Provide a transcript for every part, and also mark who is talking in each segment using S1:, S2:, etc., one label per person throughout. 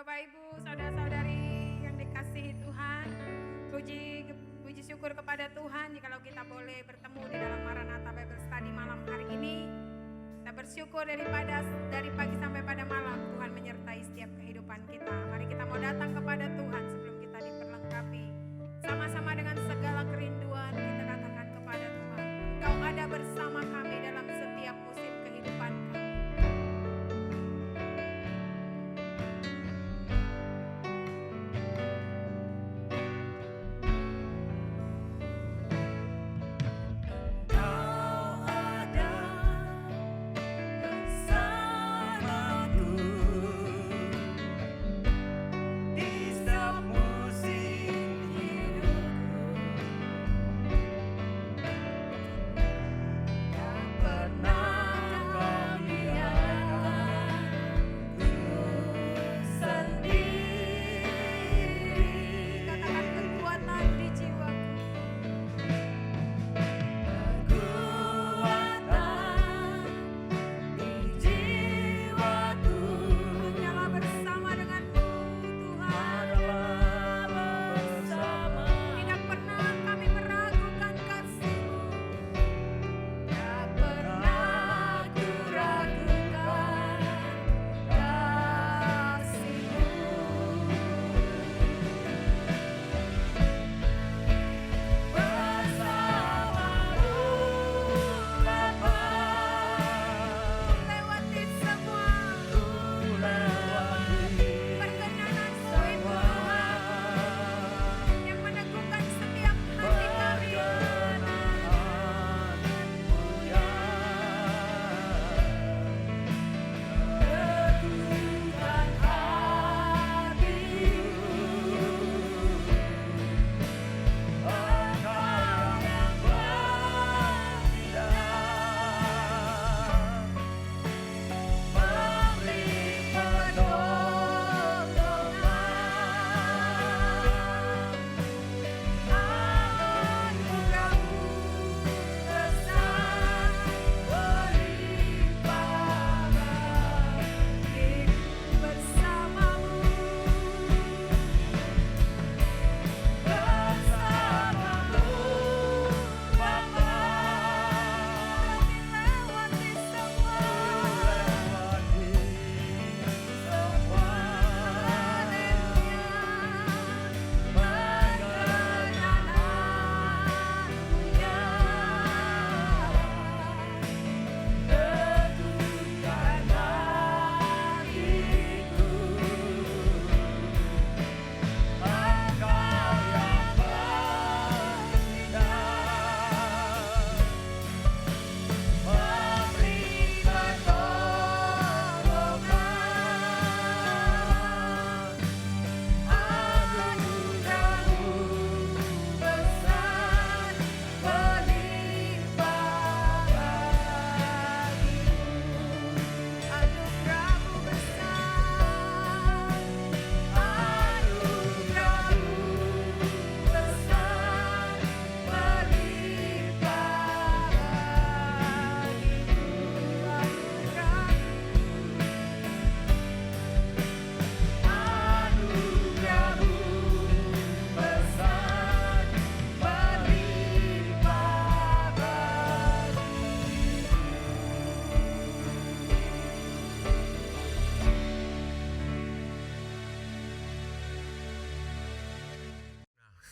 S1: Bapak Ibu, saudara-saudari yang dikasihi Tuhan, puji syukur kepada Tuhan jikalau kita boleh bertemu di dalam Maranatha Bible Study malam hari ini. Kita bersyukur dari pagi sampai pada malam Tuhan menyertai setiap kehidupan kita. Mari kita mau datang kepada Tuhan sebelum kita diperlengkapi. Sama-sama dengan segala kerinduan kita katakan kepada Tuhan, Engkau ada bersama kami dalam setiap musim kehidupan kami.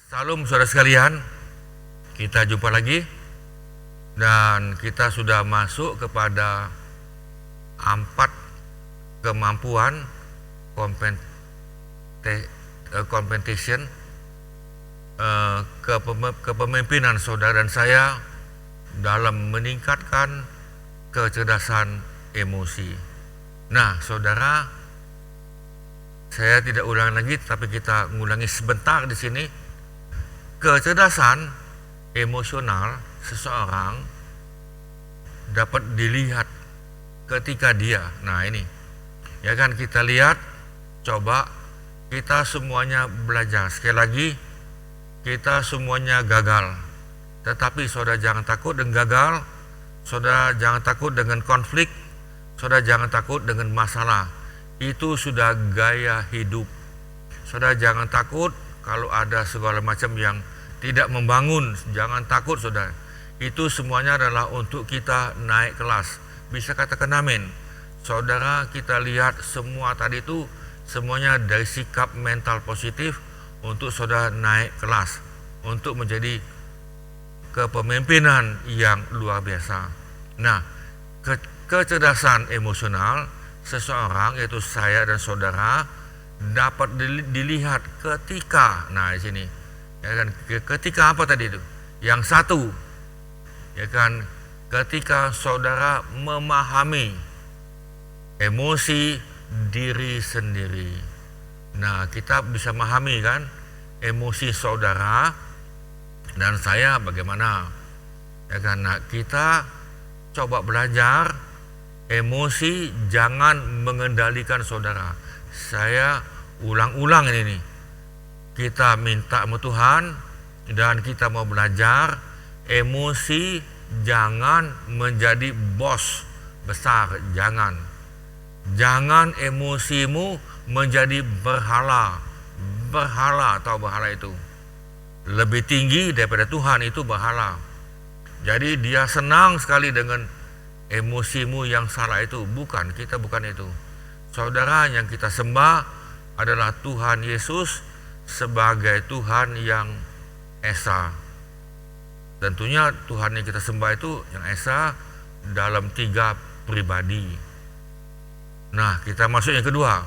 S2: Salam saudara sekalian, kita jumpa lagi dan kita sudah masuk kepada 4 kemampuan competition kepemimpinan saudara dan saya dalam meningkatkan kecerdasan emosi. Nah saudara, saya tidak ulang lagi tapi kita ngulangi sebentar di sini. Kecerdasan emosional seseorang dapat dilihat ketika dia, nah ini, ya kan kita lihat, coba kita semuanya belajar. Sekali lagi, kita semuanya gagal. Tetapi saudara jangan takut dengan gagal, saudara jangan takut dengan konflik, saudara jangan takut dengan masalah. itu sudah gaya hidup. Saudara jangan takut kalau ada segala macam yang tidak membangun, jangan takut saudara. Itu semuanya adalah untuk kita naik kelas. Bisa katakan amin. Saudara, kita lihat semua tadi itu semuanya dari sikap mental positif untuk saudara naik kelas, untuk menjadi kepemimpinan yang luar biasa. Nah, kecerdasan emosional seseorang, yaitu saya dan saudara, dapat dilihat ketika, nah di sini, ya kan, ketika apa tadi itu? Yang satu, ya kan, ketika saudara memahami emosi diri sendiri. Nah, kita bisa memahami kan emosi saudara dan saya bagaimana, ya kan. Nah, kita coba belajar emosi jangan mengendalikan saudara. Saya ulang-ulang ini nih. Kita minta sama Tuhan dan kita mau belajar emosi jangan menjadi bos besar, jangan. Jangan emosimu menjadi berhala. Berhala atau berhala itu lebih tinggi daripada Tuhan, itu berhala. Jadi dia senang sekali dengan emosimu yang salah itu. Bukan, kita bukan itu. Saudara, yang kita sembah adalah Tuhan Yesus sebagai Tuhan yang esa. Tentunya Tuhan yang kita sembah itu yang esa dalam 3 pribadi. Nah, kita masuk yang kedua.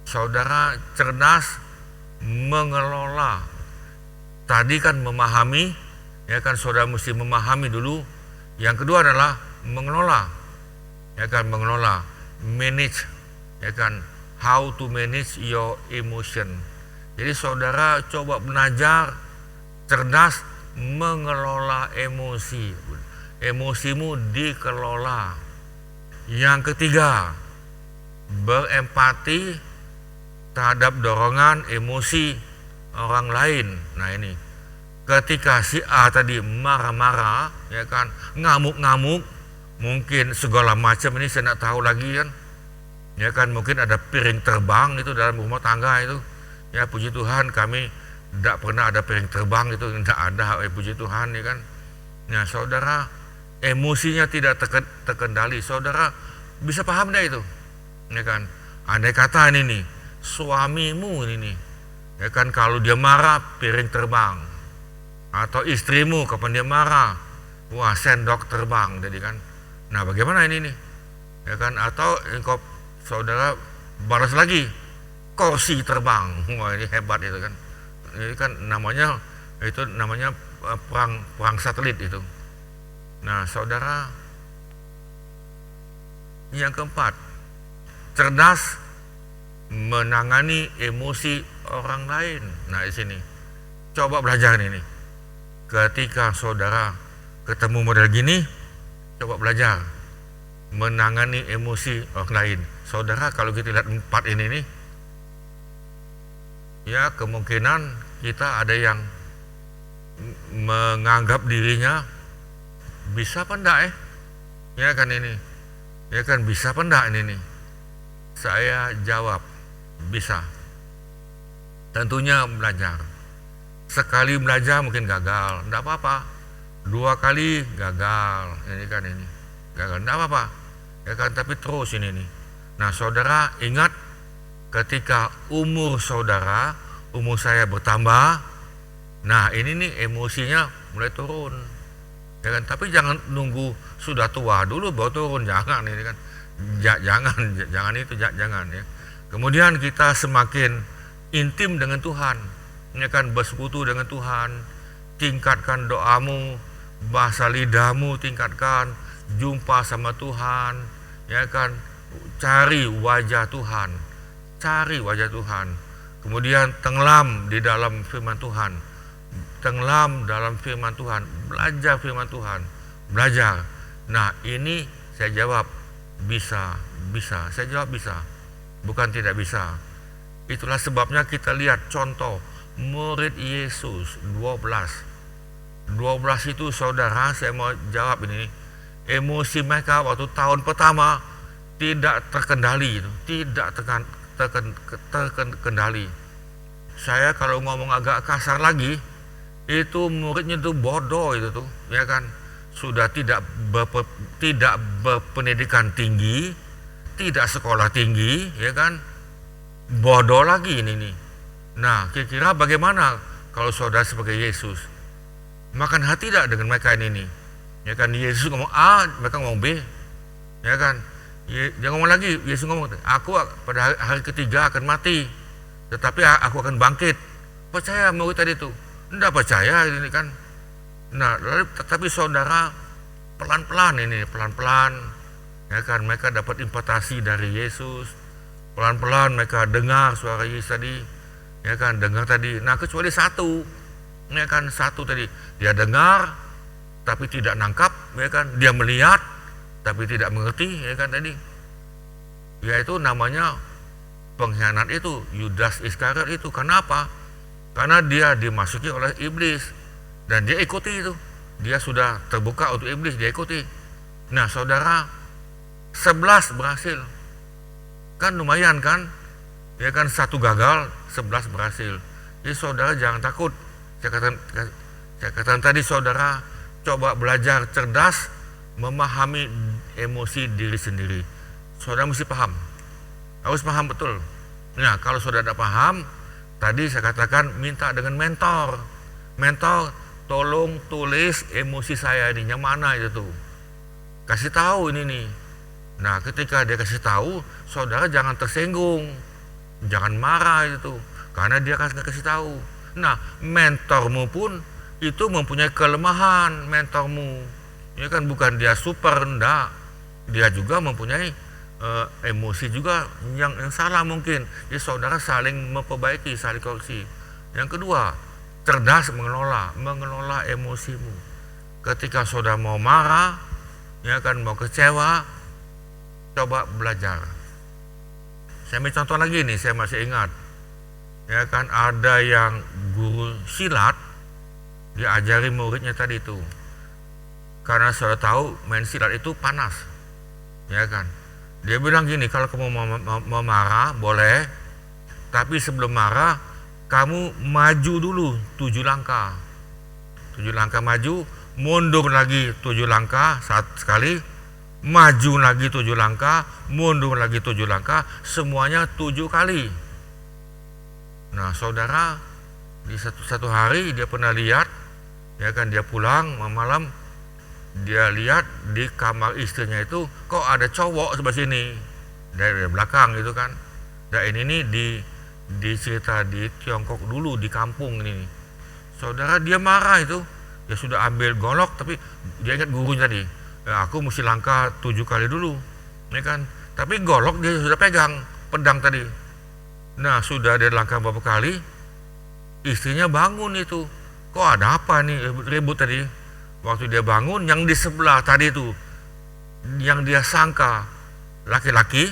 S2: Saudara cerdas mengelola. Tadi kan memahami, ya kan, saudara mesti memahami dulu. Yang kedua adalah mengelola, ya kan, mengelola, manage, ya kan, how to manage your emotion. Jadi saudara coba belajar cerdas mengelola emosi. Emosimu dikelola. Yang ketiga, berempati terhadap dorongan emosi orang lain. Nah ini, ketika si A tadi marah-marah, ya kan, ngamuk-ngamuk, mungkin segala macam ini saya tidak tahu lagi kan, ya kan, mungkin ada piring terbang itu dalam rumah tangga itu, ya puji Tuhan kami tidak pernah ada piring terbang itu, tidak ada, puji Tuhan, ya kan. Nah saudara, emosinya tidak terkendali, saudara bisa paham dah itu, ya kan. Andai kata ini nih, suamimu ini nih, ya kan, kalau dia marah piring terbang, atau istrimu kapan dia marah, wah sendok terbang, jadi kan. Nah bagaimana ini nih, ya kan, atau engkau saudara balas lagi, kursi terbang, wah ini hebat itu kan. Ini kan namanya perang satelit itu. Nah saudara, yang keempat, cerdas menangani emosi orang lain. Nah di sini coba belajar ini. Ketika saudara ketemu model gini, coba belajar menangani emosi orang lain. Saudara, kalau kita lihat 4 ini nih, ya kemungkinan kita ada yang menganggap dirinya bisa apa enggak, ya kan ini, ya kan, bisa apa enggak ini nih. Saya jawab bisa. Tentunya belajar. Sekali belajar mungkin gagal, enggak apa-apa. 2 kali gagal, ini kan, ini gagal, enggak apa-apa, ya kan, tapi terus ini nih. Nah saudara ingat, ketika umur saudara, umur saya bertambah, nah ini nih emosinya mulai turun, ya kan. Tapi jangan nunggu sudah tua dulu baru turun, jangan ini kan, jangan itu, jangan ya. Kemudian kita semakin intim dengan Tuhan, ya kan, bersekutu dengan Tuhan, tingkatkan doamu, bahasa lidahmu tingkatkan, jumpa sama Tuhan, ya kan, cari wajah Tuhan, cari wajah Tuhan. Kemudian tenggelam di dalam firman Tuhan, tenggelam dalam firman Tuhan, belajar firman Tuhan, belajar. Nah ini saya jawab bisa, saya jawab bisa, bukan tidak bisa. Itulah sebabnya kita lihat contoh murid Yesus 12 itu saudara, saya mau jawab ini, emosi mereka waktu tahun pertama tidak terkendali itu, tidak terkendali. Saya kalau ngomong agak kasar lagi, itu muridnya tuh bodoh itu tuh, ya kan, sudah tidak berpendidikan tinggi, tidak sekolah tinggi, ya kan, bodoh lagi ini nih. Nah, kira-kira bagaimana kalau saudara sebagai Yesus? Makan hati tidak dengan mereka ini nih? Ya kan, Yesus ngomong A, mereka ngomong B, ya kan. Dia ngomong lagi, Yesus ngomong, aku pada hari ketiga akan mati, tetapi aku akan bangkit. Percaya murid tadi itu? Tidak percaya ini kan. Nah, lalu tetapi saudara pelan-pelan, ya kan, mereka dapat impartasi dari Yesus. Pelan-pelan mereka dengar suara Yesus tadi, ya kan, dengar tadi. Nah, kecuali satu, ya kan, satu tadi dia dengar tapi tidak nangkap, ya kan, dia melihat tapi tidak mengerti, ya kan tadi. Yaitu namanya pengkhianat itu, Yudas Iskariot itu. Kenapa? Karena dia dimasuki oleh iblis dan dia ikuti itu. Dia sudah terbuka untuk iblis, dia ikuti. Nah, saudara, 11 berhasil. Kan lumayan kan? Ya kan, satu gagal, 11 berhasil. Jadi saudara jangan takut. Saya katakan tadi, saudara coba belajar cerdas memahami emosi diri sendiri. Saudara mesti paham, harus paham betul. Nah, kalau saudara tidak paham, tadi saya katakan minta dengan mentor, tolong tulis emosi saya ini yang mana itu tuh, kasih tahu ini nih. Nah, ketika dia kasih tahu, saudara jangan tersinggung, jangan marah itu, karena dia kasih tahu. Nah, mentormu pun itu mempunyai kelemahan, mentormu. Ya kan, bukan dia super, enggak. Dia juga mempunyai emosi juga yang salah mungkin. Jadi saudara saling memperbaiki, saling koreksi. Yang kedua, cerdas mengelola emosimu. Ketika saudara mau marah, ya kan, mau kecewa, coba belajar. Saya ambil contoh lagi nih, saya masih ingat. Ya kan, ada yang guru silat diajari muridnya tadi itu. Karena saudara tahu main silat itu panas, ya kan. Dia bilang gini, kalau kamu mau marah boleh, tapi sebelum marah kamu maju dulu 7 langkah. 7 langkah maju, mundur lagi 7 langkah sekali, maju lagi 7 langkah, mundur lagi 7 langkah, semuanya 7 kali. Nah, saudara, di satu hari dia pernah lihat, ya kan, dia pulang malam, dia lihat di kamar istrinya itu kok ada cowok sebelah sini dari belakang gitu kan. Dan ini di cerita di Tiongkok dulu di kampung ini. Saudara, dia marah itu, dia sudah ambil golok, tapi dia ingat gurunya tadi, ya, aku mesti langkah 7 kali dulu, ya kan. Tapi golok dia sudah pegang, pedang tadi. Nah, sudah dia langkah beberapa kali, istrinya bangun itu, kok ada apa nih ribut tadi. Waktu dia bangun, yang di sebelah tadi itu, yang dia sangka laki-laki,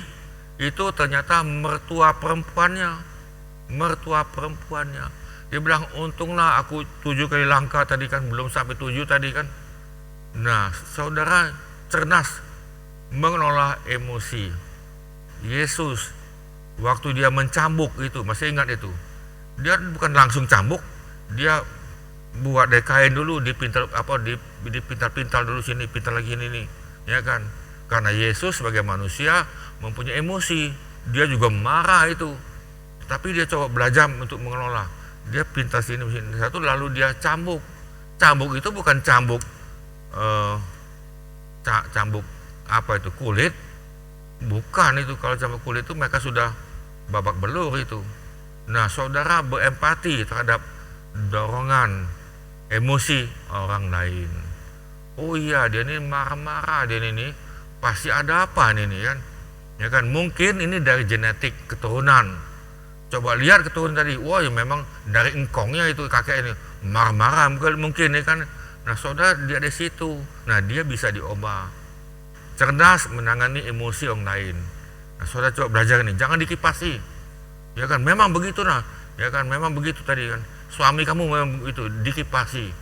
S2: itu ternyata mertua perempuannya. Dia bilang, untunglah aku 7 kali langkah tadi kan, belum sampai 7 tadi kan. Nah, saudara cerdas mengelola emosi. Yesus waktu dia mencambuk itu, masih ingat itu, dia bukan langsung cambuk, dia buat dari kain dulu, dipintal dulu sini, pintal lagi ini nih, ya kan. Karena Yesus sebagai manusia mempunyai emosi, dia juga marah itu, tapi dia coba belajar untuk mengelola. Dia pintal sini satu, lalu dia cambuk. Cambuk itu bukan cambuk cambuk apa itu, kulit, bukan itu. Kalau cambuk kulit itu mereka sudah babak belur itu. Nah, saudara berempati terhadap dorongan emosi orang lain. Oh iya, dia ini marah-marah, dia ini pasti ada apa nih kan, ya kan. Mungkin ini dari genetik keturunan. Coba lihat keturunan tadi, wah ya memang dari engkongnya itu kakek ini marah-marah mungkin ya kan. Nah, saudara, dia di situ. Nah, dia bisa diubah, cerdas menangani emosi orang lain. Nah, saudara coba belajar ini, jangan dikipasi, ya kan. Memang begitu, nah, ya kan, memang begitu tadi kan. Suami kamu memang itu dikipasi.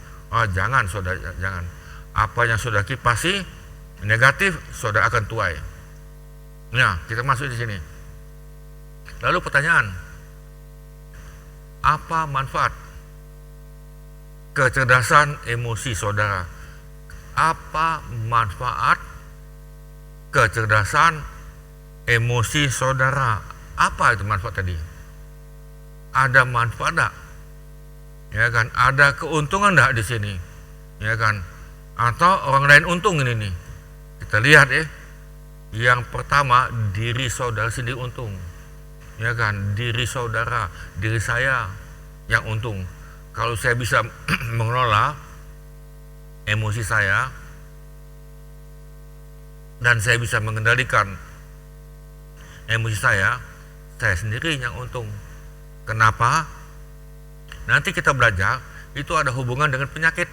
S2: Jangan, saudara, jangan. Apa yang saudara kipasi negatif, saudara akan tuai. Nah, kita masuk di sini. Lalu pertanyaan, apa manfaat kecerdasan emosi saudara? Apa manfaat kecerdasan emosi saudara? Apa itu manfaat tadi? Ada manfaat enggak? Ya kan, ada keuntungan enggak di sini? Ya kan? Atau orang lain untung ini nih? Kita lihat ya. Yang pertama, diri saudara sendiri untung. Ya kan, diri saudara, diri saya yang untung. Kalau saya bisa mengelola emosi saya dan saya bisa mengendalikan emosi saya sendiri yang untung. Kenapa? Nanti kita belajar itu ada hubungan dengan penyakit.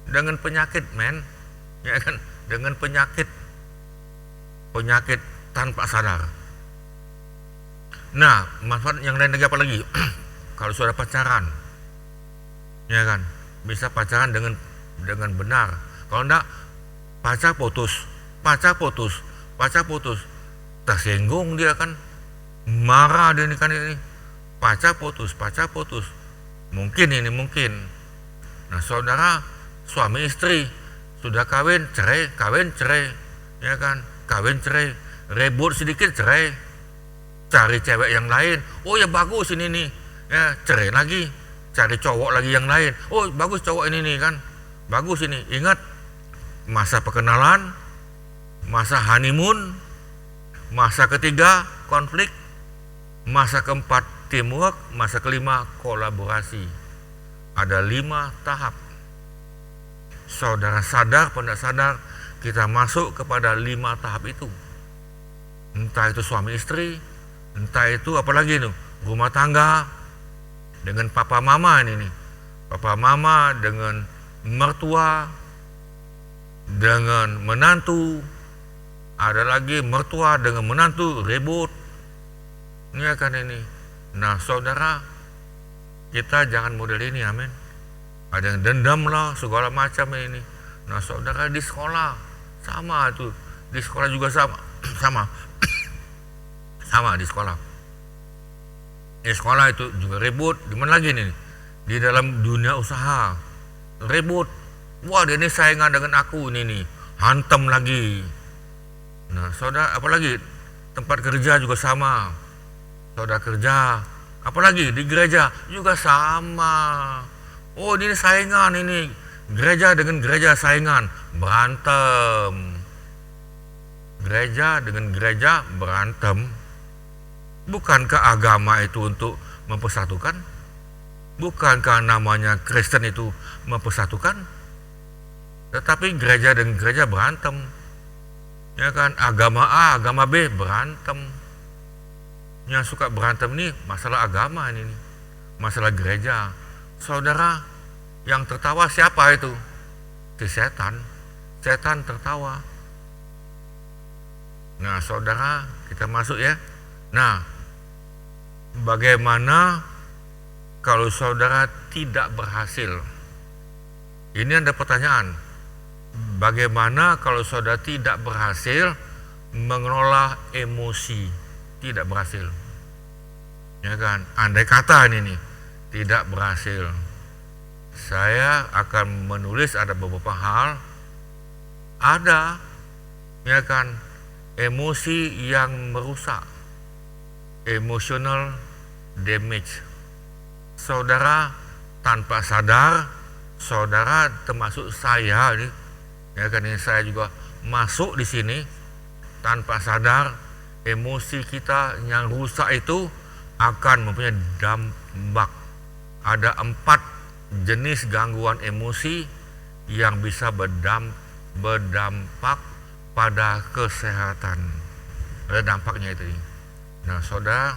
S2: Dengan penyakit, men. Ya kan, dengan penyakit tanpa sadar. Nah, manfaat yang lain lagi apa lagi? Kalau sudah pacaran, ya kan, bisa pacaran dengan benar. Kalau enggak, pacar putus, tersinggung dia kan, marah dia ini kan ini, pacar putus. Mungkin. Nah, saudara, suami istri sudah kawin cerai, ya kan, kawin cerai, ribut sedikit cerai, cari cewek yang lain. Oh ya bagus ini nih, ya cerai lagi, cari cowok lagi yang lain. Oh bagus cowok ini nih kan, bagus ini. Ingat masa perkenalan, masa honeymoon, masa ketiga konflik, masa keempat teamwork, masa kelima kolaborasi. Ada 5 tahap. Saudara sadar atau tidak sadar, kita masuk kepada 5 tahap itu. Entah itu suami istri, entah itu apalagi itu rumah tangga dengan papa mama ini nih. Papa mama dengan mertua, dengan menantu, ada lagi mertua dengan menantu ribut. Ini kan ini. Nah, saudara, kita jangan model ini, amin. Ada yang dendam lah, segala macam ini. Nah, saudara, di sekolah sama tuh, di sekolah juga sama di sekolah. Di sekolah itu juga ribut. Gimana lagi nih? Di dalam dunia usaha ribut. Wah, dia ini saingan dengan aku ini nih, hantem lagi. Nah, saudara, apalagi tempat kerja juga sama. Saudara kerja, apalagi di gereja juga sama. Oh, ini saingan ini. Gereja dengan gereja saingan, berantem. Gereja dengan gereja berantem. Bukankah agama itu untuk mempersatukan? Bukankah namanya Kristen itu mempersatukan? Tetapi gereja dengan gereja berantem. Ya kan, agama A, agama B berantem. Yang suka berantem ini masalah agama ini, masalah gereja. Saudara, yang tertawa siapa itu? Si setan. Setan tertawa. Nah, saudara, kita masuk ya. Nah, bagaimana kalau saudara tidak berhasil? Ini ada pertanyaan. Bagaimana kalau saudara tidak berhasil mengelola emosi? Tidak berhasil. Ya kan? Andai kata ini nih tidak berhasil, saya akan menulis ada beberapa hal. Ada, ya kan, emosi yang merusak, emotional damage. Saudara tanpa sadar, saudara termasuk saya ini, ya kan, ini saya juga masuk di sini tanpa sadar. Emosi kita yang rusak itu akan mempunyai dampak. Ada 4 jenis gangguan emosi yang bisa berdampak pada kesehatan. Ada dampaknya itu. Nah, saudara,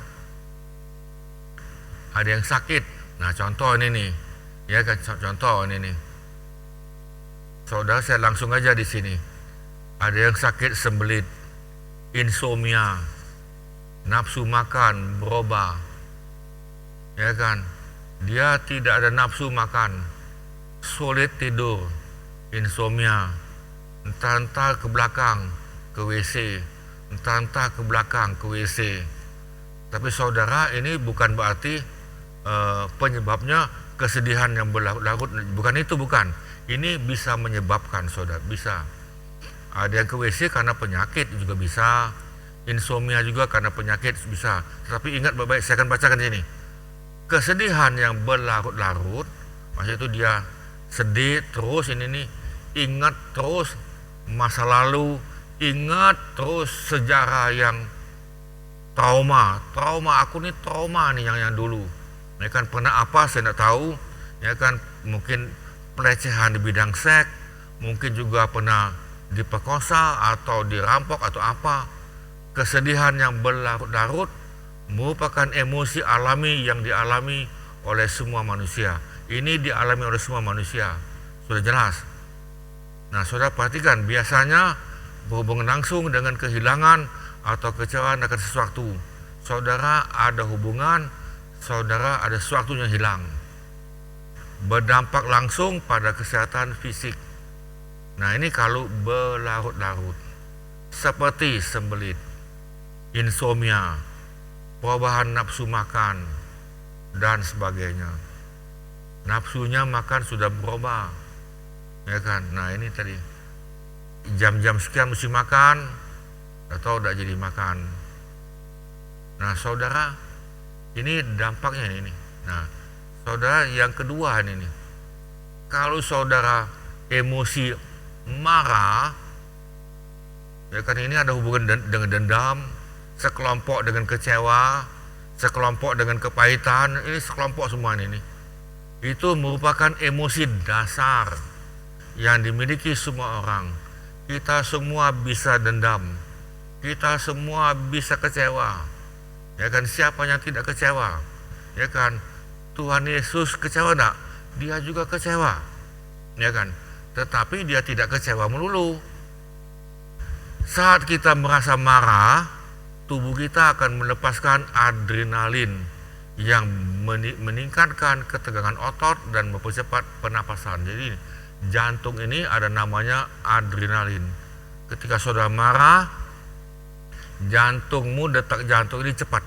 S2: ada yang sakit. Nah, contoh ini nih, ya kan, contoh ini nih. Saudara, saya langsung aja di sini. Ada yang sakit sembelit, insomnia, nafsu makan berubah, ya kan, dia tidak ada nafsu makan, sulit tidur, insomnia, entar ke belakang, ke WC, entah ke belakang, ke WC. Tapi saudara, ini bukan berarti penyebabnya kesedihan yang berlarut-larut, bukan itu, bukan. Ini bisa menyebabkan, saudara, bisa. Ada yang ke WC karena penyakit juga bisa, insomnia juga karena penyakit bisa. Tetapi ingat baik-baik, saya akan bacakan ini. Kesedihan yang berlarut-larut, maksudnya itu dia sedih terus, ini nih, ingat terus masa lalu, ingat terus sejarah yang trauma aku nih, trauma nih yang dulu, ya kan, pernah apa saya tidak tahu, ya kan, mungkin pelecehan di bidang seks, mungkin juga pernah diperkosa atau dirampok atau apa. Kesedihan yang berlarut-larut merupakan emosi alami yang dialami oleh semua manusia. Ini dialami oleh semua manusia, sudah jelas. Nah, saudara perhatikan, biasanya berhubungan langsung dengan kehilangan atau kecewaan akan sesuatu. Saudara ada hubungan, saudara ada sesuatu yang hilang, berdampak langsung pada kesehatan fisik. Nah, ini kalau berlarut-larut, seperti sembelit, insomnia, perubahan nafsu makan, dan sebagainya. Nafsunya makan sudah berubah, ya kan. Nah, ini tadi jam-jam sekian mesti makan, atau tidak jadi makan. Nah, saudara, ini dampaknya ini. Nah, saudara, yang kedua ini, kalau saudara emosi marah, ya kan, ini ada hubungan dengan dendam, sekelompok dengan kecewa, sekelompok dengan kepahitan, ini sekelompok semua ini. Itu merupakan emosi dasar yang dimiliki semua orang. Kita semua bisa dendam, kita semua bisa kecewa, ya kan. Siapa yang tidak kecewa, ya kan. Tuhan Yesus kecewa enggak? Dia juga kecewa, ya kan. Tetapi dia tidak kecewa melulu. Saat kita merasa marah, tubuh kita akan melepaskan adrenalin yang meningkatkan ketegangan otot dan mempercepat pernapasan. Jadi jantung ini ada namanya adrenalin. Ketika saudara marah, jantungmu, detak jantung ini cepat.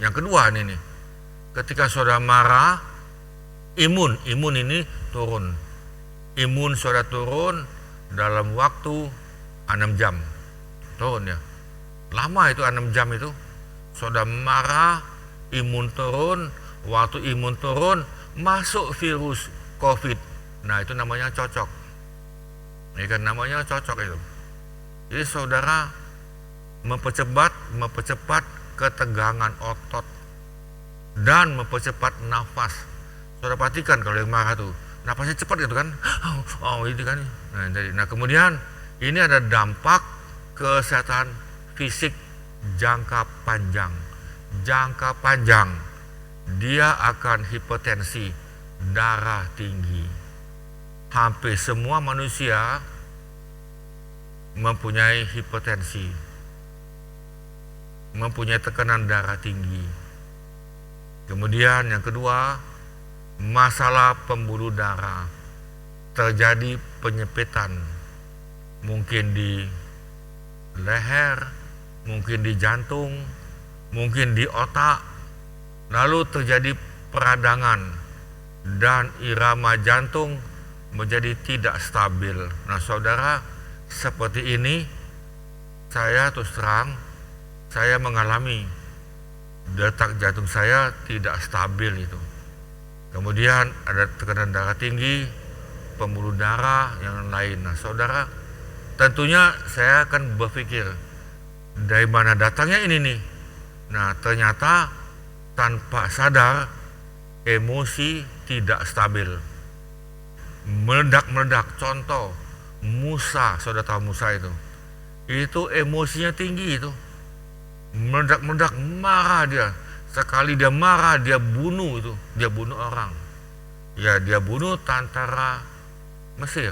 S2: Yang kedua ini, ketika saudara marah, imun ini turun. Imun saudara turun dalam waktu 6 jam. Turun ya. Lama itu 6 jam itu. Saudara marah, imun turun, waktu imun turun, masuk virus COVID. Nah, itu namanya cocok. Ini kan namanya cocok itu. Jadi saudara mempercepat ketegangan otot dan mempercepat nafas. Saudara perhatikan kalau yang marah tuh, nafasnya cepat gitu kan. Itu kan. Nah, kemudian ini ada dampak kesehatan fisik jangka panjang. Dia akan hipertensi, darah tinggi. Hampir semua manusia mempunyai hipertensi, mempunyai tekanan darah tinggi. Kemudian yang kedua, masalah pembuluh darah. Terjadi penyempitan, mungkin di leher, mungkin di jantung, mungkin di otak, lalu terjadi peradangan dan irama jantung menjadi tidak stabil. Nah, saudara, seperti ini saya terus terang, saya mengalami detak jantung saya tidak stabil itu. Kemudian ada tekanan darah tinggi, pembuluh darah yang lain. Nah, saudara, tentunya saya akan berpikir, dari mana datangnya ini nih? Nah, ternyata tanpa sadar emosi tidak stabil, meledak-meledak. Contoh Musa, saudara tahu Musa itu emosinya tinggi itu, meledak-meledak, marah dia. Sekali dia marah, dia bunuh orang. Ya, dia bunuh tentara Mesir.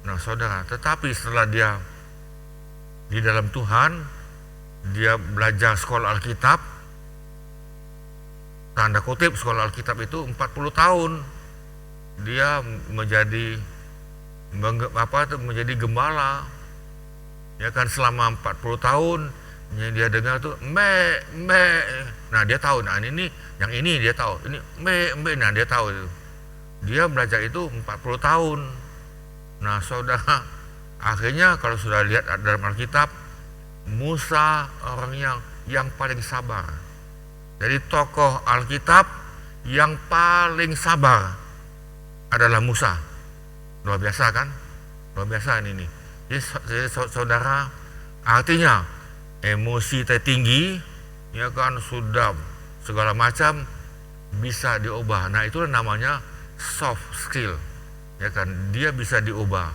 S2: Nah, saudara, tetapi setelah dia di dalam Tuhan, dia belajar sekolah Alkitab, tanda kutip sekolah Alkitab itu 40 tahun dia menjadi gembala, Ya kan selama 40 tahun yang dia dengar tuh me. Nah dia tahu, nah ini yang ini dia tahu, ini me, nah dia tahu itu. Dia belajar itu 40 tahun. Nah saudara, akhirnya kalau sudah lihat dalam Alkitab, Musa orang yang paling sabar. Jadi tokoh Alkitab yang paling sabar adalah Musa. Luar biasa kan? Luar biasa ini. Jadi saudara, artinya emosi tertinggi, ya kan, sudah segala macam bisa diubah. Nah itu namanya soft skill, ya kan, dia bisa diubah.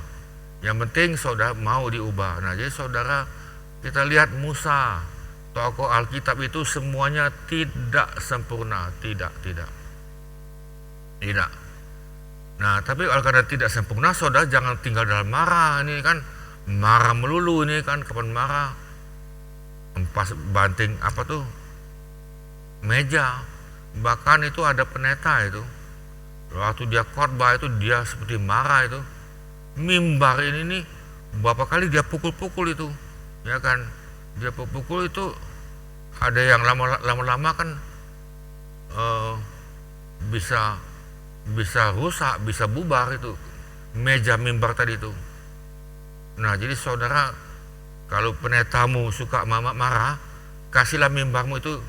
S2: Yang penting saudara mau diubah. Nah jadi saudara, kita lihat Musa, tokoh Alkitab itu semuanya tidak sempurna, tidak. Nah tapi kalau karena tidak sempurna, saudara jangan tinggal dalam marah. Ini kan marah melulu, ini kan kapan marah, pas banting apa tuh meja. Bahkan itu ada pendeta itu, waktu dia khotbah itu dia seperti marah itu. Mimbar ini nih berapa kali dia pukul-pukul itu, ya kan, dia pukul itu. Ada yang lama-lama kan bisa rusak, bisa bubar itu meja mimbar tadi itu. Nah jadi saudara, kalau pendetamu suka marah, kasihlah mimbarmu itu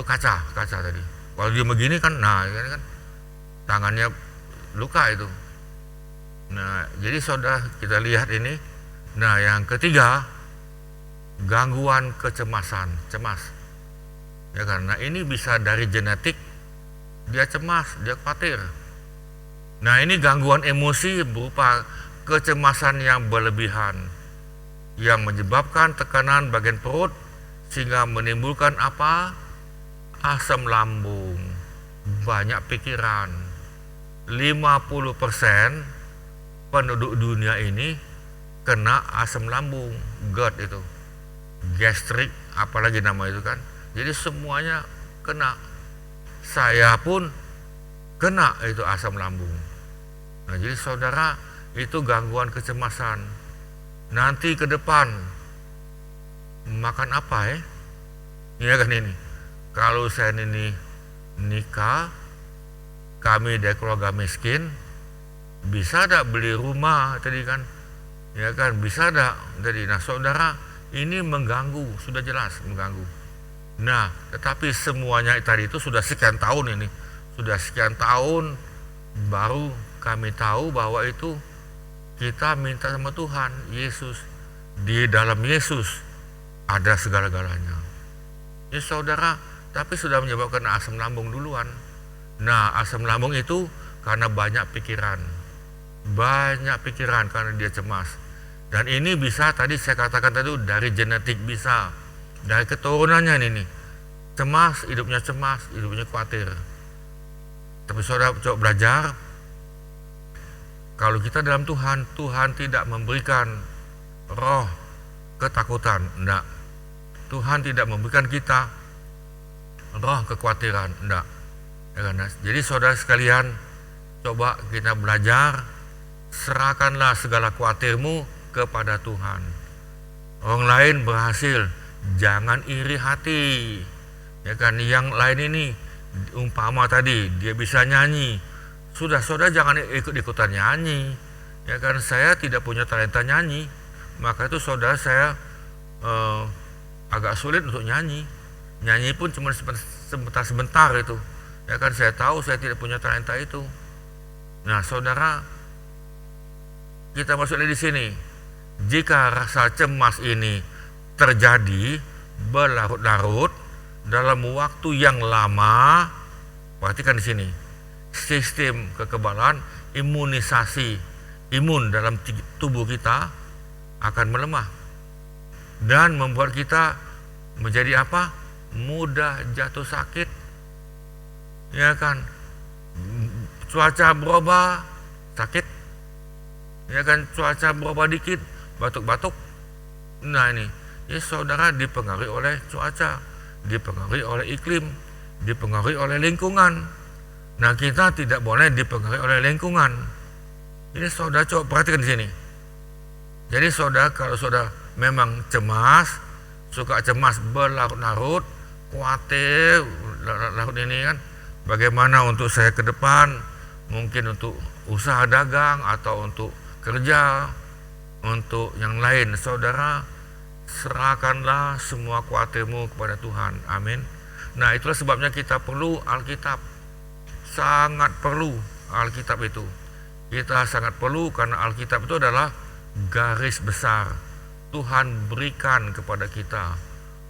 S2: kaca tadi. Kalau dia begini kan, nah ini kan tangannya luka itu. Nah jadi saudara, kita lihat ini. Nah yang ketiga, gangguan kecemasan, cemas. Ya karena ini bisa dari genetik, dia cemas, dia khawatir. Nah ini gangguan emosi berupa kecemasan yang berlebihan, yang menyebabkan tekanan bagian perut sehingga menimbulkan apa? Asam lambung, banyak pikiran. 50% penduduk dunia ini kena asam lambung, GERD itu, gastrik, apalagi nama itu kan. Jadi semuanya kena. Saya pun kena itu asam lambung. Nah jadi saudara, itu gangguan kecemasan. Nanti ke depan makan apa ya? Iya kan ini. Kalau saya ini nikah, kami dari keluarga miskin, bisa tidak beli rumah tadi kan? Ya kan, bisa tidak tadi. Nah saudara, ini mengganggu, sudah jelas mengganggu. Nah tetapi semuanya tadi itu sudah sekian tahun ini, sudah sekian tahun baru kami tahu bahwa itu kita minta sama Tuhan Yesus. Di dalam Yesus ada segala-galanya. Ya saudara, tapi sudah menyebabkan asam lambung duluan. Nah asam lambung itu karena banyak pikiran karena dia cemas. Dan ini bisa, tadi saya katakan tadi, dari genetik, bisa dari keturunannya ini. Cemas, hidupnya khawatir. Tapi saudara coba belajar, kalau kita dalam Tuhan, Tuhan tidak memberikan roh ketakutan, enggak. Tuhan tidak memberikan kita roh kekhawatiran, enggak. Ya kan? Jadi saudara sekalian, coba kita belajar, serahkanlah segala khawatirmu kepada Tuhan. Orang lain berhasil, jangan iri hati. Ya kan, yang lain ini umpama tadi dia bisa nyanyi, sudah saudara jangan ikut-ikutan nyanyi. Ya kan, saya tidak punya talenta nyanyi, maka itu saudara saya agak sulit untuk nyanyi pun cuma sebentar itu. Ya kan, saya tahu saya tidak punya talenta itu. Nah saudara, kita masuknya di sini. Jika rasa cemas ini terjadi berlarut-larut dalam waktu yang lama, perhatikan di sini, sistem kekebalan, imun dalam tubuh kita akan melemah dan membuat kita menjadi apa? Mudah jatuh sakit. Ya kan, cuaca berubah sakit. Ya kan, cuaca berubah dikit batuk-batuk. Nah ini, ya saudara, dipengaruhi oleh cuaca, dipengaruhi oleh iklim, dipengaruhi oleh lingkungan. Nah kita tidak boleh dipengaruhi oleh lingkungan. Ini saudara coba perhatikan di sini. Jadi saudara, kalau saudara memang cemas, suka cemas berlarut-larut, khawatir larut ini kan, bagaimana untuk saya ke depan, mungkin untuk usaha dagang atau untuk kerja, untuk yang lain, saudara serahkanlah semua khawatirmu kepada Tuhan. Amin. Nah, itulah sebabnya kita perlu Alkitab, sangat perlu Alkitab itu. Kita sangat perlu karena Alkitab itu adalah garis besar Tuhan berikan kepada kita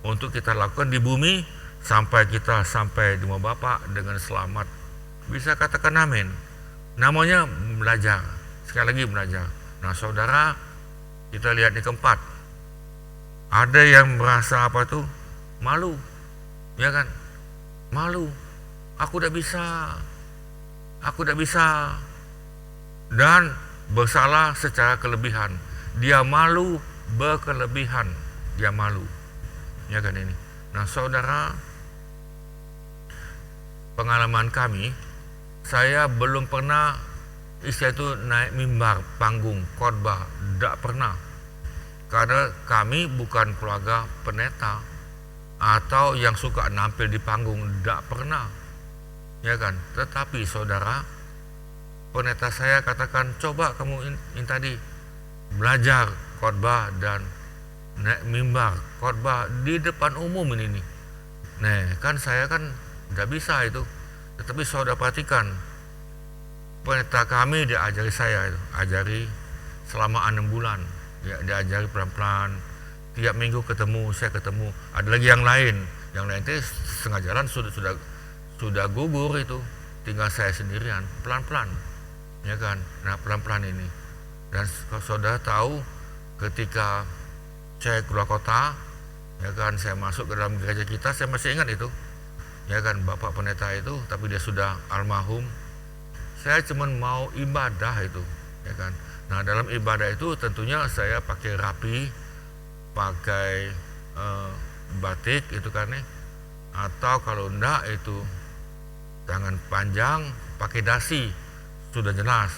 S2: untuk kita lakukan di bumi sampai kita sampai di rumah Bapa dengan selamat. Bisa katakan amin. Namanya belajar, sekali lagi belajar. Nah saudara, kita lihat di keempat, ada yang merasa apa itu malu, ya kan, malu, aku tidak bisa, dan bersalah secara kelebihan. Dia malu berkelebihan, dia malu, ya kan ini. Nah saudara, pengalaman kami, saya belum pernah istilah itu naik mimbar, panggung, khotbah, tidak pernah. Karena kami bukan keluarga pendeta atau yang suka nampil di panggung, tidak pernah, ya kan. Tetapi saudara, pendeta saya katakan, coba kamu ini tadi belajar khotbah dan naik mimbar khotbah di depan umum ini. Nah kan saya kan tidak bisa itu. Tetapi saudara perhatikan, pendeta kami diajari saya itu, ajari selama 6 bulan, ya, diajari pelan-pelan. Tiap minggu ketemu, saya ketemu. Ada lagi yang lain itu setengah jalan sudah gugur itu, tinggal saya sendirian, pelan-pelan, ya kan. Nah pelan-pelan ini. Dan saudara tahu, ketika saya keluar kota, ya kan, saya masuk ke dalam gereja kita, saya masih ingat itu, ya kan, Bapak pendeta itu, tapi dia sudah almarhum. Saya cuma mau ibadah itu, ya kan. Nah dalam ibadah itu tentunya saya pakai rapi, pakai batik itu kan, atau kalau enggak itu tangan panjang, pakai dasi, sudah jelas,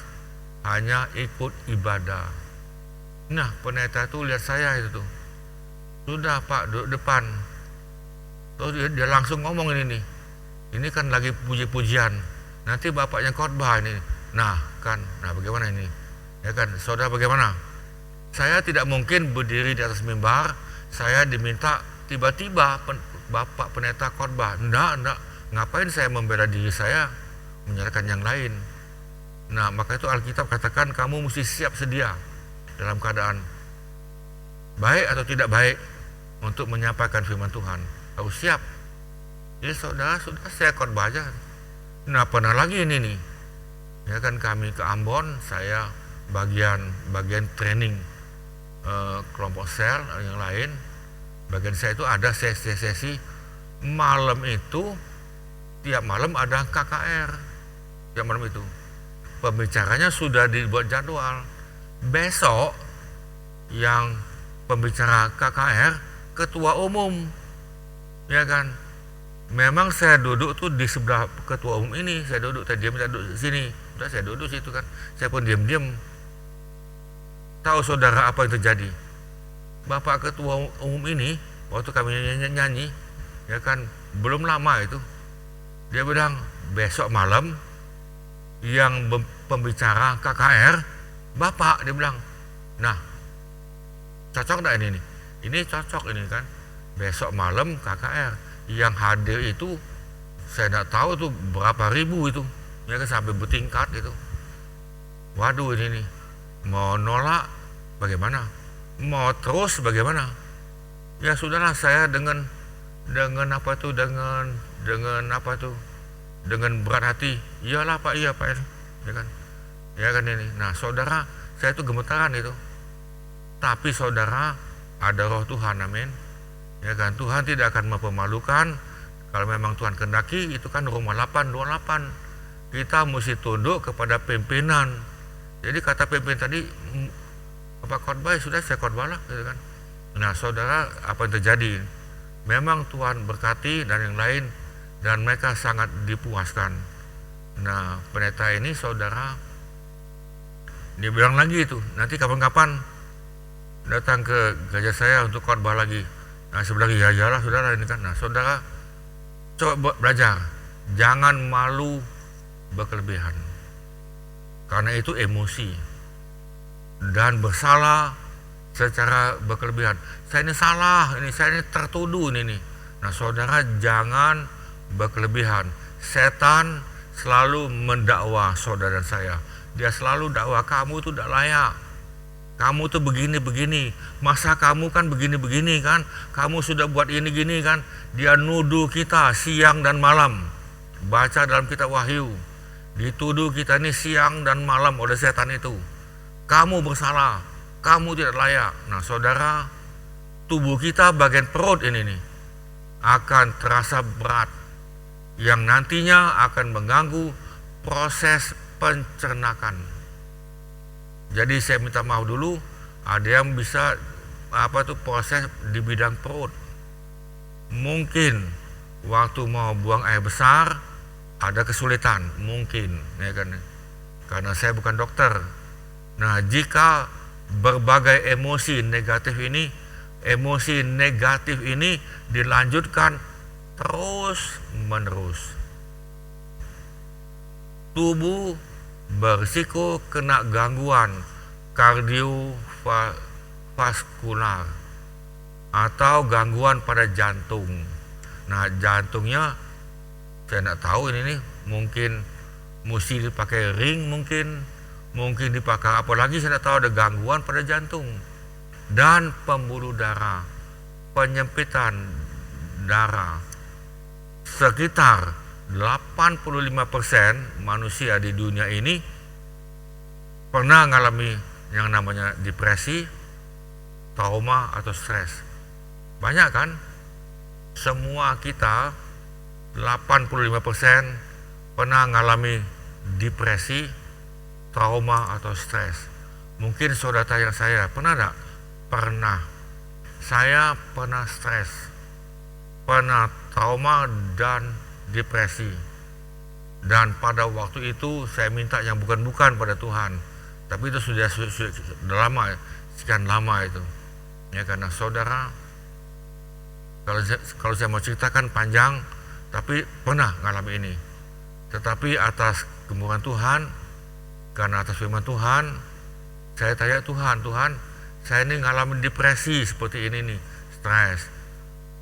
S2: hanya ikut ibadah. Nah pendeta itu lihat saya itu tuh, sudah Pak duduk depan, terus dia langsung ngomong ini kan lagi puji-pujian, nanti bapaknya khotbah ini. Nah bagaimana ini, ya kan saudara, bagaimana? Saya tidak mungkin berdiri di atas mimbar, saya diminta tiba-tiba bapak pendeta khotbah. Enggak, ngapain saya membela diri saya, menyalahkan yang lain. Nah maka itu Alkitab katakan kamu mesti siap sedia dalam keadaan baik atau tidak baik untuk menyampaikan firman Tuhan, harus siap. Jadi saudara, sudah saya khotbah aja. Nah pernah lagi ini nih, ya kan, kami ke Ambon, saya bagian training kelompok sel yang lain. Bagian saya itu ada sesi malam itu, tiap malam ada KKR, tiap malam itu pembicaranya sudah dibuat jadwal. Besok yang pembicara KKR ketua umum, ya kan. Memang saya duduk tuh di sebelah ketua umum ini, saya duduk duduk di sini, udah saya duduk situ kan, saya pun diam-diam. Tahu saudara apa yang terjadi? Bapak ketua umum ini waktu kami nyanyi, ya kan, belum lama itu dia bilang besok malam yang pembicara KKR Bapak, dia bilang. Nah cocok enggak ini? Ini cocok ini kan, besok malam KKR yang hadir itu saya tidak tahu tuh berapa ribu itu, ya kan, sampai bertingkat itu. Waduh ini nih, mau nolak bagaimana, mau terus bagaimana? Ya sudahlah, saya dengan apa tuh, dengan apa tuh, dengan berat hati, iyalah Pak, iya Pak, ya kan ini. Nah saudara, saya itu gemetaran itu. Tapi saudara, ada roh Tuhan, amin, ya kan. Tuhan tidak akan mempermalukan. Kalau memang Tuhan kehendaki, itu kan Roma 8:28, kita mesti tunduk kepada pimpinan. Jadi kata pimpin tadi, apa khotbah, sudah saya khotbah lah, gitu kan. Nah saudara, apa yang terjadi? Memang Tuhan berkati dan yang lain, dan mereka sangat dipuaskan. Nah pendeta ini saudara, dia bilang lagi itu, nanti kapan-kapan datang ke gereja saya untuk khotbah lagi. Nah, sebelah lagi, ya iyalah saudara ini kan. Nah, saudara coba belajar, jangan malu berkelebihan. Karena itu emosi dan bersalah secara berkelebihan. Saya ini salah, ini saya ini tertuduh ini nih. Nah, saudara jangan berkelebihan. Setan selalu mendakwa saudara saya. Dia selalu dakwa, kamu tuh tidak layak. Kamu tuh begini-begini. Masa kamu kan begini-begini kan? Kamu sudah buat ini gini kan? Dia nuduh kita siang dan malam. Baca dalam kitab Wahyu. Dituduh kita ini siang dan malam oleh setan itu. Kamu bersalah. Kamu tidak layak. Nah, saudara, tubuh kita bagian perut ini nih akan terasa berat, yang nantinya akan mengganggu proses pencernaan. Jadi saya minta maaf dulu, ada yang bisa proses di bidang perut. Mungkin waktu mau buang air besar ada kesulitan, mungkin ya kan. Karena saya bukan dokter. Nah, jika berbagai emosi negatif ini dilanjutkan terus menerus, tubuh berisiko kena gangguan kardiovaskular atau gangguan pada jantung. Nah, jantungnya saya tidak tahu ini nih, mungkin mesti dipakai ring, mungkin dipakai apa lagi, saya tidak tahu. Ada gangguan pada jantung dan pembuluh darah, penyempitan darah. Sekitar 85% manusia di dunia ini pernah mengalami yang namanya depresi, trauma atau stres. Banyak kan? Semua kita 85% pernah mengalami depresi, trauma atau stres. Mungkin saudara yang saya pernah enggak? Pernah. Saya pernah stres, pernah trauma dan depresi. Dan pada waktu itu saya minta yang bukan-bukan pada Tuhan. Tapi itu sudah lama, sekian lama itu. Ya, karena saudara, kalau saya mau ceritakan panjang, tapi pernah ngalami ini. Tetapi atas kemurahan Tuhan, karena atas firman Tuhan, saya tanya Tuhan, saya ini ngalamin depresi seperti ini nih, stres.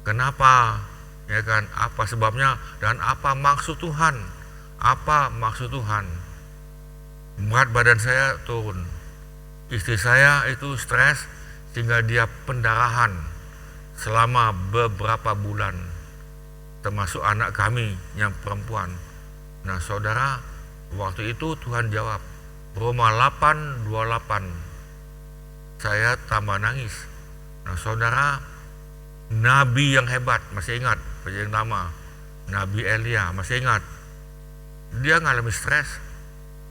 S2: Kenapa? Ya kan, apa sebabnya dan apa maksud Tuhan? Apa maksud Tuhan? Berat badan saya turun. Istri saya itu stres sehingga dia pendarahan selama beberapa bulan, termasuk anak kami yang perempuan. Nah, saudara, waktu itu Tuhan jawab. Roma 8:28. Saya tambah nangis. Nah, saudara, nabi yang hebat, masih ingat yang nama Nabi Elia, masih ingat? Dia ngalami stres.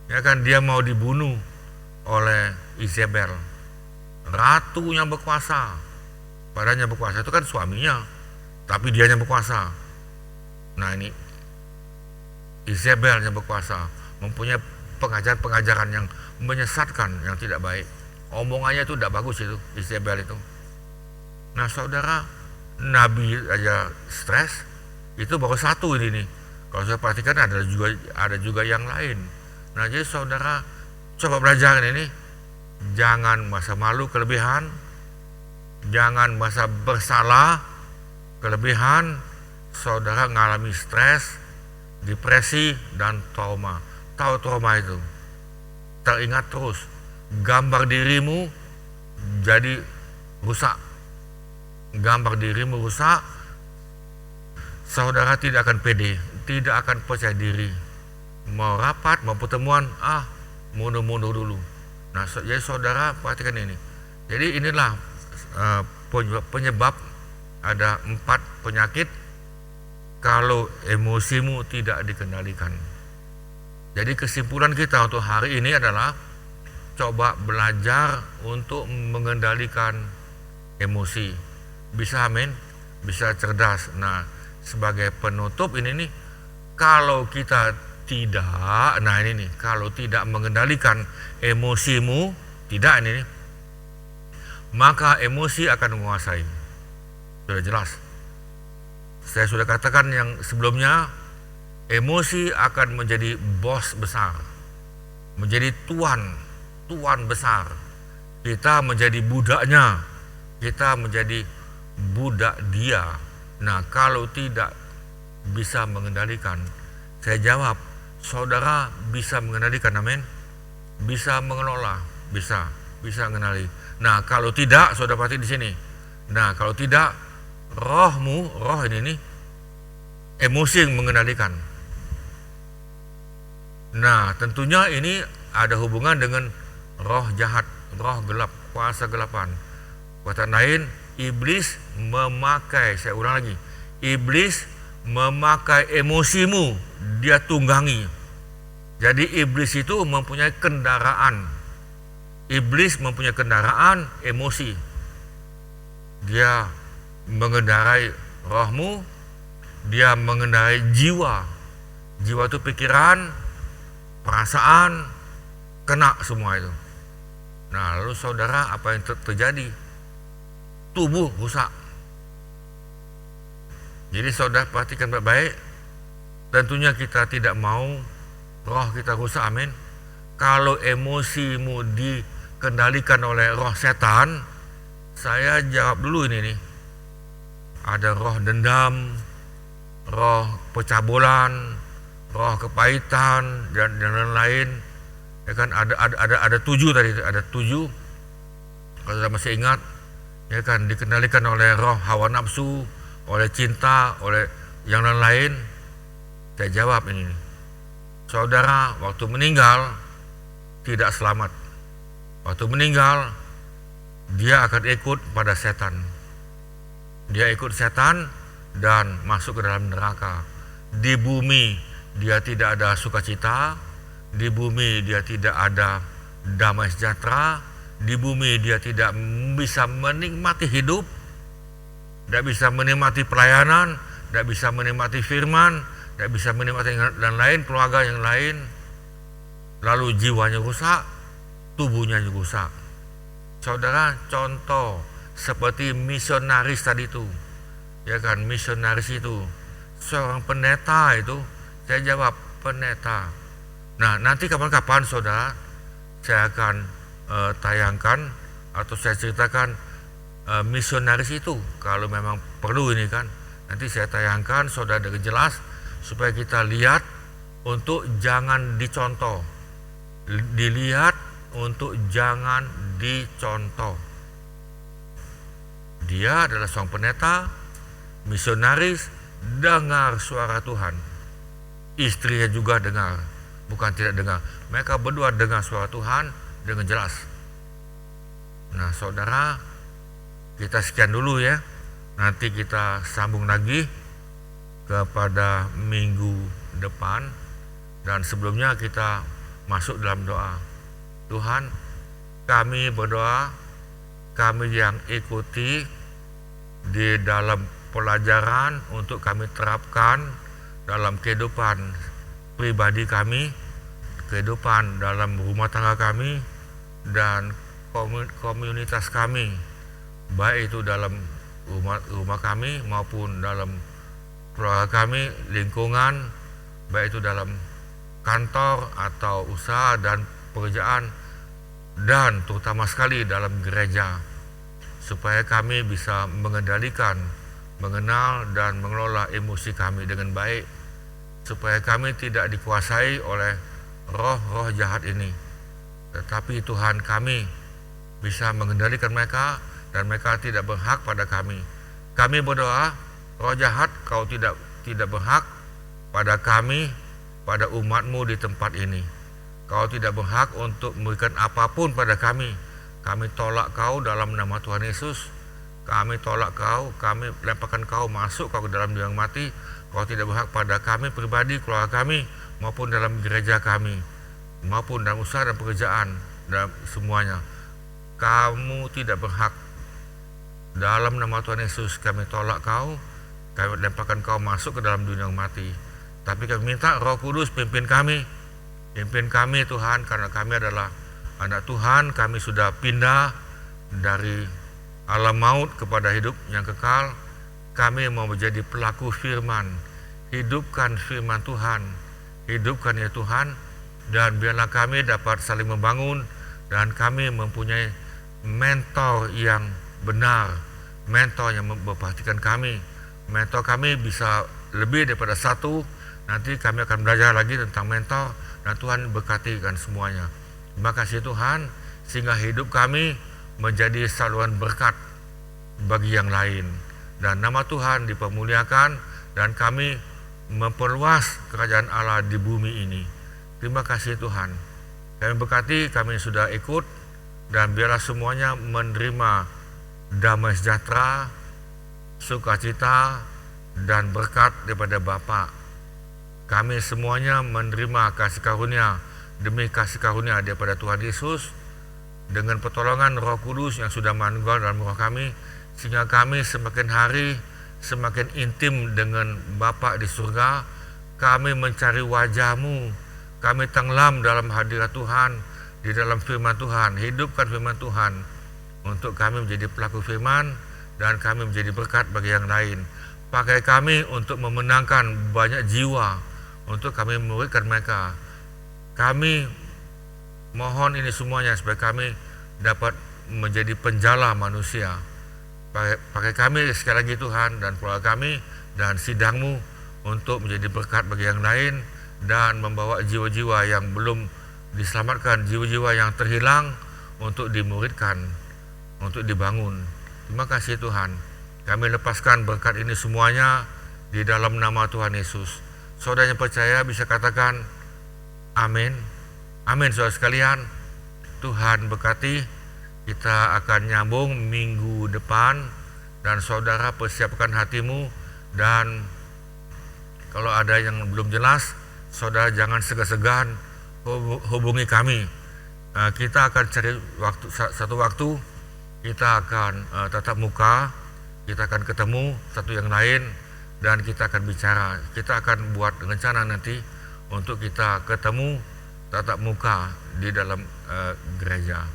S2: Ya kan, dia mau dibunuh oleh Izebel, ratu yang berkuasa. Padahal yang berkuasa itu kan suaminya, tapi dia yang berkuasa. Nah, ini Izebel yang berkuasa, mempunyai pengajaran-pengajaran yang menyesatkan, yang tidak baik. Omongannya itu tidak bagus itu, Izebel itu. Nah, saudara, nabi aja stres, itu baru satu ini nih. Kalau saya perhatikan ada juga yang lain. Nah, jadi saudara coba belajar ini, jangan merasa malu kelebihan, jangan merasa bersalah kelebihan. Saudara mengalami stres, depresi dan trauma. Tahu trauma itu? Teringat terus, gambar dirimu jadi rusak. Gambar dirimu rusak, saudara tidak akan pede, tidak akan percaya diri. Mau rapat, mau pertemuan, mundur-mundur dulu. Nah, jadi saudara perhatikan ini. Jadi inilah penyebab ada 4 penyakit kalau emosimu tidak dikendalikan. Jadi kesimpulan kita untuk hari ini adalah coba belajar untuk mengendalikan emosi. Bisa amin, bisa cerdas. Nah, sebagai penutup ini nih, kalau kita tidak, nah ini nih, kalau tidak mengendalikan emosimu, tidak ini nih, maka emosi akan menguasai. Sudah jelas. Saya sudah katakan yang sebelumnya, emosi akan menjadi bos besar, menjadi tuan besar. Kita menjadi budaknya, kita menjadi budak dia. Nah, kalau tidak bisa mengendalikan, saya jawab, saudara bisa mengendalikan, amin. Bisa mengelola, bisa mengenali. Nah, kalau tidak, saudara pasti di sini. Nah, kalau tidak, roh ini emosi yang mengendalikan. Nah, tentunya ini ada hubungan dengan roh jahat, roh gelap, kuasa gelapan. Kata lain, iblis memakai, saya ulang lagi, iblis memakai emosimu, dia tunggangi. Jadi iblis itu mempunyai kendaraan. Iblis mempunyai kendaraan emosi. Dia mengendarai rohmu, dia mengendarai jiwa. Jiwa itu pikiran, perasaan, kena semua itu. Nah, lalu saudara, apa yang terjadi? Tubuh rusak. Jadi saudara perhatikan baik-baik. Tentunya kita tidak mau roh kita rusak, amin. Kalau emosimu dikendalikan oleh roh setan, saya jawab dulu ini nih. Ada roh dendam, roh pecabulan, roh kepahitan, dan lain-lain. Ya kan, ada 7 tadi, ada 7. Kalau saya masih ingat, ya kan, dikendalikan oleh roh hawa nafsu, oleh cinta, oleh yang lain-lain. Saya jawab ini, saudara waktu meninggal tidak selamat. Waktu meninggal dia akan ikut pada setan. Dia ikut setan dan masuk ke dalam neraka. Di bumi dia tidak ada sukacita, di bumi dia tidak ada damai sejahtera, di bumi dia tidak bisa menikmati hidup, tidak bisa menikmati pelayanan, tidak bisa menikmati firman, tidak bisa menikmati dan lain, keluarga yang lain. Lalu jiwanya rusak, tubuhnya juga rusak. Saudara, contoh seperti misionaris tadi itu, ya kan, misionaris itu seorang pendeta itu, saya jawab pendeta. Nah, nanti kapan-kapan saudara saya akan tayangkan atau saya ceritakan misionaris itu, kalau memang perlu ini kan, nanti saya tayangkan saudara dengan jelas supaya kita lihat untuk jangan dicontoh, dilihat untuk jangan dicontoh. Dia adalah seorang pendeta, misionaris, dengar suara Tuhan. Istrinya juga dengar, bukan tidak dengar. Mereka berdua dengar suara Tuhan dengan jelas. Nah, saudara, kita sekian dulu ya. Nanti kita sambung lagi kepada minggu depan. Dan sebelumnya kita masuk dalam doa. Tuhan, kami berdoa, kami yang ikuti di dalam pelajaran untuk kami terapkan dalam kehidupan pribadi kami, kehidupan dalam rumah tangga kami, dan komunitas kami, baik itu dalam rumah kami maupun dalam keluarga kami, lingkungan, baik itu dalam kantor atau usaha dan pekerjaan, dan terutama sekali dalam gereja, supaya kami bisa mengendalikan, mengenal dan mengelola emosi kami dengan baik, supaya kami tidak dikuasai oleh roh-roh jahat ini, tetapi Tuhan kami bisa mengendalikan mereka dan mereka tidak berhak pada kami. Kami berdoa, roh jahat, kau tidak berhak pada kami, pada umatmu di tempat ini. Kau tidak berhak untuk memberikan apapun pada kami. Kami tolak kau dalam nama Tuhan Yesus. Kami tolak kau, kami lemparkan kau masuk kau ke dalam liang mati. Kau tidak berhak pada kami pribadi, keluarga kami, maupun dalam gereja kami, maupun dalam usaha dan pekerjaan, dan semuanya. Kamu tidak berhak. Dalam nama Tuhan Yesus kami tolak kau, kami lemparkan kau masuk ke dalam dunia yang mati. Tapi kami minta Roh Kudus pimpin kami Tuhan, karena kami adalah anak Tuhan. Kami sudah pindah dari alam maut kepada hidup yang kekal. Kami mau menjadi pelaku firman. Hidupkan firman Tuhan, hidupkan ya Tuhan, dan biarlah kami dapat saling membangun, dan kami mempunyai mentor yang benar, mentor yang memperhatikan kami. Mentor kami bisa lebih daripada satu. Nanti kami akan belajar lagi tentang mentor, dan Tuhan berkatikan semuanya. Terima kasih Tuhan, sehingga hidup kami menjadi saluran berkat bagi yang lain, dan nama Tuhan dipermuliakan, dan kami memperluas kerajaan Allah di bumi ini. Terima kasih Tuhan. Kami berkati, kami sudah ikut, dan biarlah semuanya menerima damai sejahtera, sukacita, dan berkat daripada Bapa. Kami semuanya menerima kasih karunia demi kasih karunia daripada Tuhan Yesus, dengan pertolongan Roh Kudus yang sudah menunggal dalam roh kami, sehingga kami semakin hari semakin intim dengan Bapa di surga. Kami mencari wajah-Mu, kami tenggelam dalam hadirat Tuhan, di dalam firman Tuhan. Hidupkan firman Tuhan untuk kami menjadi pelaku firman, dan kami menjadi berkat bagi yang lain. Pakai kami untuk memenangkan banyak jiwa, untuk kami memuridkan mereka. Kami mohon ini semuanya supaya kami dapat menjadi penjala manusia. Pakai kami sekali lagi Tuhan, dan keluarga kami dan sidang-Mu untuk menjadi berkat bagi yang lain, dan membawa jiwa-jiwa yang belum diselamatkan, jiwa-jiwa yang terhilang, untuk dimuridkan, untuk dibangun. Terima kasih Tuhan. Kami lepaskan berkat ini semuanya di dalam nama Tuhan Yesus. Saudara yang percaya bisa katakan amin. Amin saudara sekalian. Tuhan berkati. Kita akan nyambung minggu depan, dan saudara persiapkan hatimu, dan kalau ada yang belum jelas, saudara jangan segan-segan hubungi kami. Kita akan cari satu waktu, kita akan tatap muka, kita akan ketemu satu yang lain, dan kita akan bicara. Kita akan buat rencana nanti untuk kita ketemu tatap muka di dalam gereja,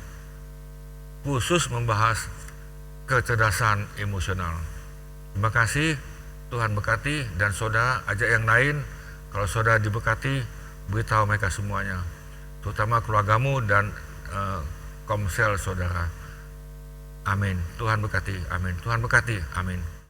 S2: khusus membahas kecerdasan emosional. Terima kasih, Tuhan berkati, dan saudara ajak yang lain. Kalau saudara diberkati, beritahu mereka semuanya, terutama keluargamu dan komsel saudara. Amin. Tuhan berkati. Amin. Tuhan berkati. Amin.